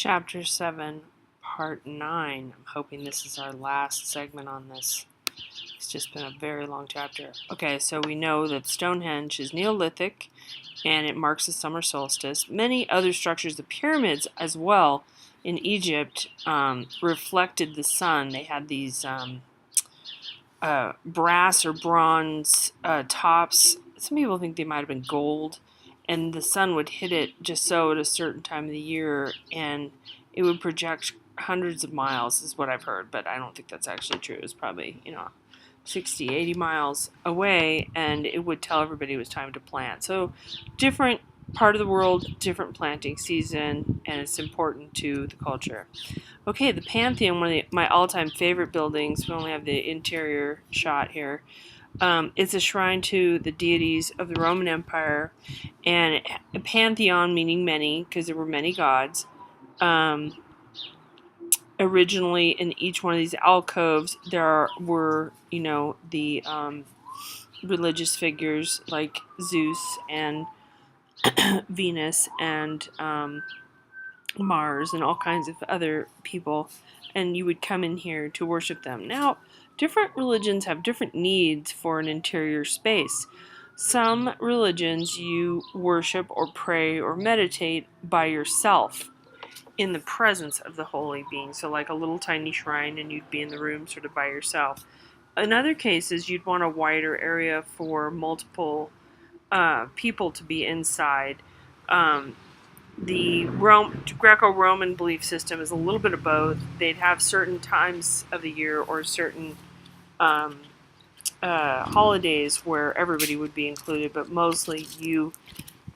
Chapter 7, Part 9. I'm hoping this is our last segment on this. It's just been a very long chapter. Okay, so we know that Stonehenge is Neolithic and it marks the summer solstice. Many other structures, the pyramids as well in Egypt, reflected the sun. They had these brass or bronze tops. Some people think they might have been gold, and the sun would hit it just so at a certain time of the year, and it would project hundreds of miles, is what I've heard, but I don't think that's actually true. It was probably, 60, 80 miles away, and it would tell everybody it was time to plant. So different part of the world, different planting season, and it's important to the culture. Okay, the Pantheon, one of my all-time favorite buildings. We only have the interior shot here. It's a shrine to the deities of the Roman Empire, and a pantheon meaning many, because there were many gods. Originally, in each one of these alcoves, there were, the religious figures like Zeus and Venus and Mars and all kinds of other people, and you would come in here to worship them. Now, different religions have different needs for an interior space. Some religions you worship or pray or meditate by yourself in the presence of the holy being. So like a little tiny shrine, and you'd be in the room sort of by yourself. In other cases, you'd want a wider area for multiple people to be inside. The Greco-Roman belief system is a little bit of both. They'd have certain times of the year or certain holidays where everybody would be included, but mostly you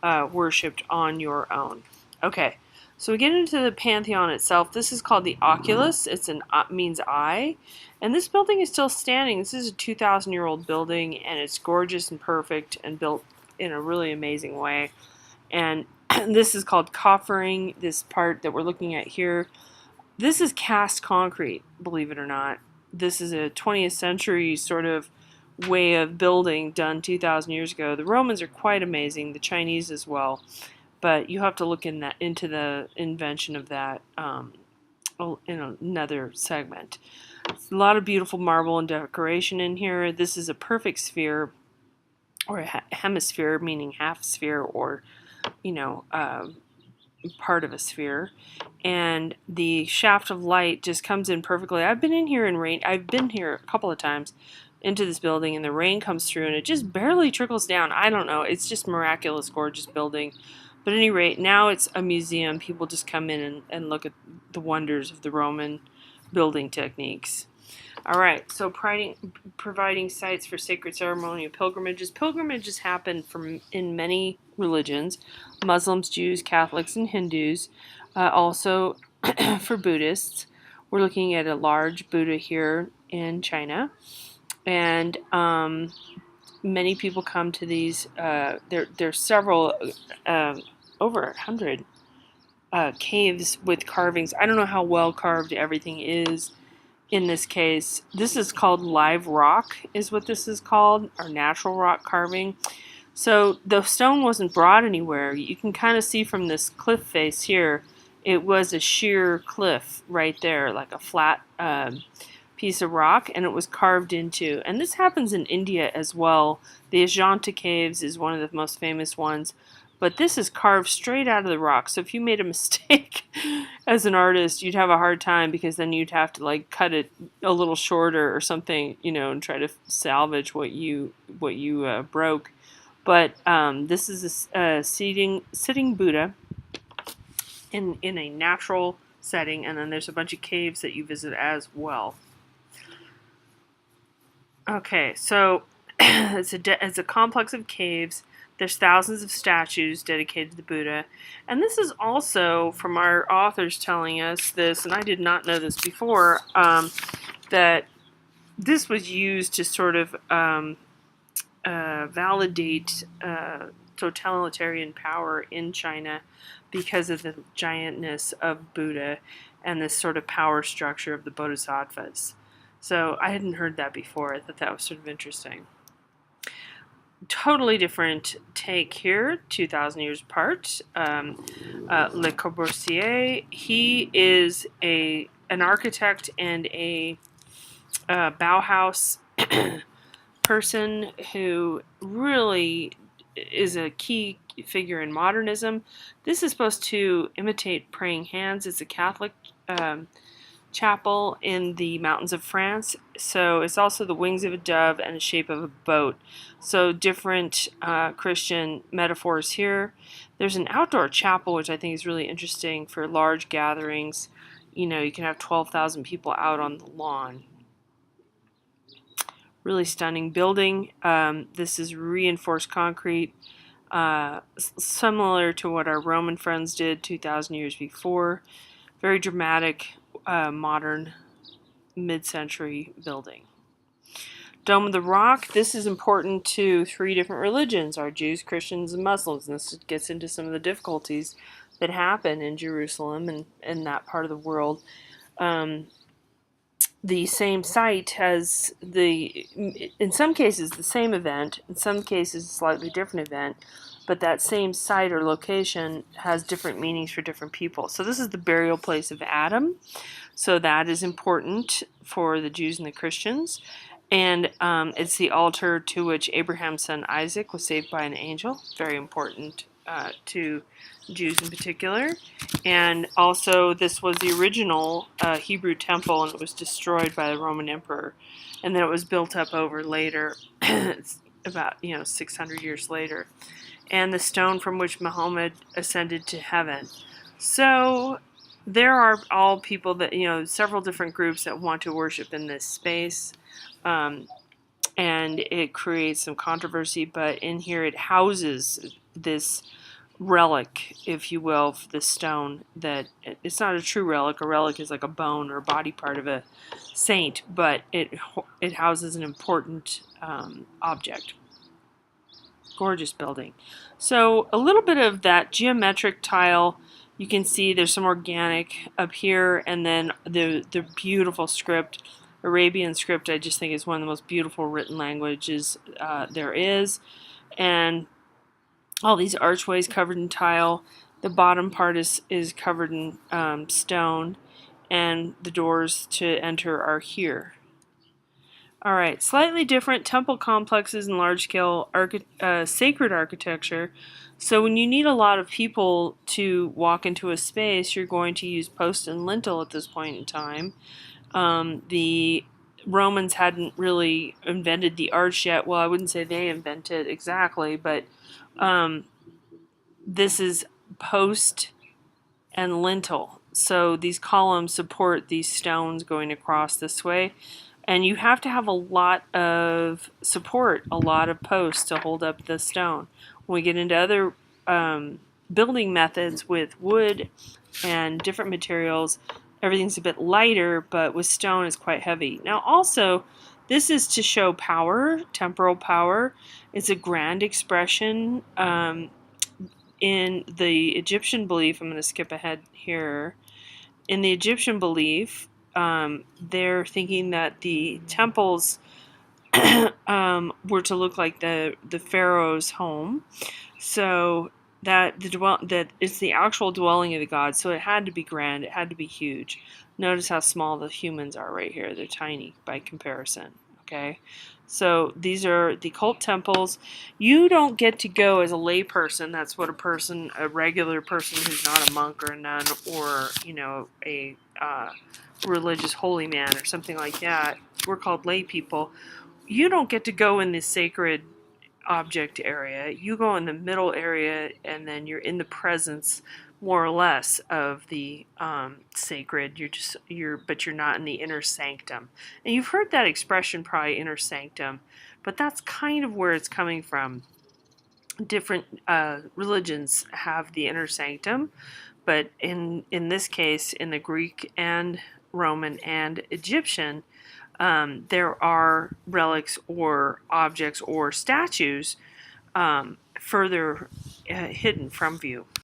worshipped on your own. Okay, so we get into the Pantheon itself. This is called the Oculus. It's means eye, and this building is still standing. This is a 2,000-year-old building, and it's gorgeous and perfect and built in a really amazing way. And this is called coffering, this part that we're looking at here. This is cast concrete, believe it or not. This is a 20th century sort of way of building done 2,000 years ago. The Romans are quite amazing, the Chinese as well. But you have to look into the invention of that in another segment. A lot of beautiful marble and decoration in here. This is a perfect sphere, or a hemisphere, meaning half sphere, or part of a sphere, and the shaft of light just comes in perfectly. I've been in here in rain. I've been here a couple of times into this building, and the rain comes through, and it just barely trickles down. I don't know. It's just miraculous, gorgeous building. But at any rate, now it's a museum. People just come in and look at the wonders of the Roman building techniques. All right, so providing sites for sacred ceremonial pilgrimages. Pilgrimages happen in many religions, Muslims, Jews, Catholics, and Hindus. Also for Buddhists. We're looking at a large Buddha here in China. And many people come to these. There's several, over 100 caves with carvings. I don't know how well carved everything is. In this case, this is called live rock, is what this is called, or natural rock carving. So the stone wasn't brought anywhere. You can kind of see from this cliff face here, it was a sheer cliff right there, like a flat piece of rock, and it was carved into. And this happens in India as well. The Ajanta Caves is one of the most famous ones. But this is carved straight out of the rock. So if you made a mistake as an artist, you'd have a hard time, because then you'd have to like cut it a little shorter or something, and try to salvage what you broke. But this is a sitting Buddha in a natural setting, and then there's a bunch of caves that you visit as well. Okay, so it's a complex of caves. There's thousands of statues dedicated to the Buddha. And this is also from our authors telling us this, and I did not know this before, that this was used to sort of validate totalitarian power in China because of the giantness of Buddha and this sort of power structure of the bodhisattvas. So I hadn't heard that before. I thought that was sort of interesting. totally different take here, 2,000 years apart. Le Corbusier, he is an architect and a Bauhaus person who really is a key figure in modernism. This is supposed to imitate praying hands. It's a Catholic chapel in the mountains of France. So it's also the wings of a dove and the shape of a boat. So different Christian metaphors here. There's an outdoor chapel, which I think is really interesting for large gatherings. You know, you can have 12,000 people out on the lawn. Really stunning building. This is reinforced concrete, similar to what our Roman friends did 2,000 years before. Very dramatic, modern, mid-century building. Dome of the Rock. This is important to 3 different religions: our Jews, Christians, and Muslims. And this gets into some of the difficulties that happen in Jerusalem and in that part of the world. The same site has in some cases the same event, in some cases a slightly different event, but that same site or location has different meanings for different people. So this is the burial place of Adam, so that is important for the Jews and the Christians. And it's the altar to which Abraham's son Isaac was saved by an angel, very important to Jews in particular. And also this was the original Hebrew temple, and it was destroyed by the Roman emperor, and then it was built up over later, about 600 years later. And the stone from which Muhammad ascended to heaven. So there are all people that, several different groups that want to worship in this space. And it creates some controversy, but in here it houses this relic, if you will, for the stone. That it's not a true relic. A relic is like a bone or a body part of a saint, but it houses an important object. Gorgeous building. So a little bit of that geometric tile. You can see there's some organic up here, and then the beautiful script. Arabian script, I just think, is one of the most beautiful written languages there is. And all these archways covered in tile. The bottom part is covered in stone, and the doors to enter are here. All right, slightly different temple complexes and large-scale sacred architecture. So when you need a lot of people to walk into a space, you're going to use post and lintel at this point in time. The Romans hadn't really invented the arch yet. Well, I wouldn't say they invented exactly, but this is post and lintel. So these columns support these stones going across this way. And you have to have a lot of support, a lot of posts to hold up the stone. When we get into other building methods with wood and different materials, everything's a bit lighter, but with stone it's quite heavy. Now also, this is to show power, temporal power. It's a grand expression. In the Egyptian belief, I'm going to skip ahead here. In the Egyptian belief, they're thinking that the temples were to look like the pharaoh's home, so that it's the actual dwelling of the gods. So it had to be grand, it had to be huge. Notice how small the humans are right here. They're tiny by comparison. Okay, so these are the cult temples. You don't get to go as a lay person. That's what a regular person who's not a monk or a nun or a religious holy man or something like that. We're called lay people. You don't get to go in the sacred object area. You go in the middle area, and then you're in the presence, more or less, of the sacred. But you're not in the inner sanctum. And you've heard that expression, probably, inner sanctum, but that's kind of where it's coming from. Different religions have the inner sanctum, but in this case, in the Greek and Roman and Egyptian, there are relics or objects or statues further hidden from view.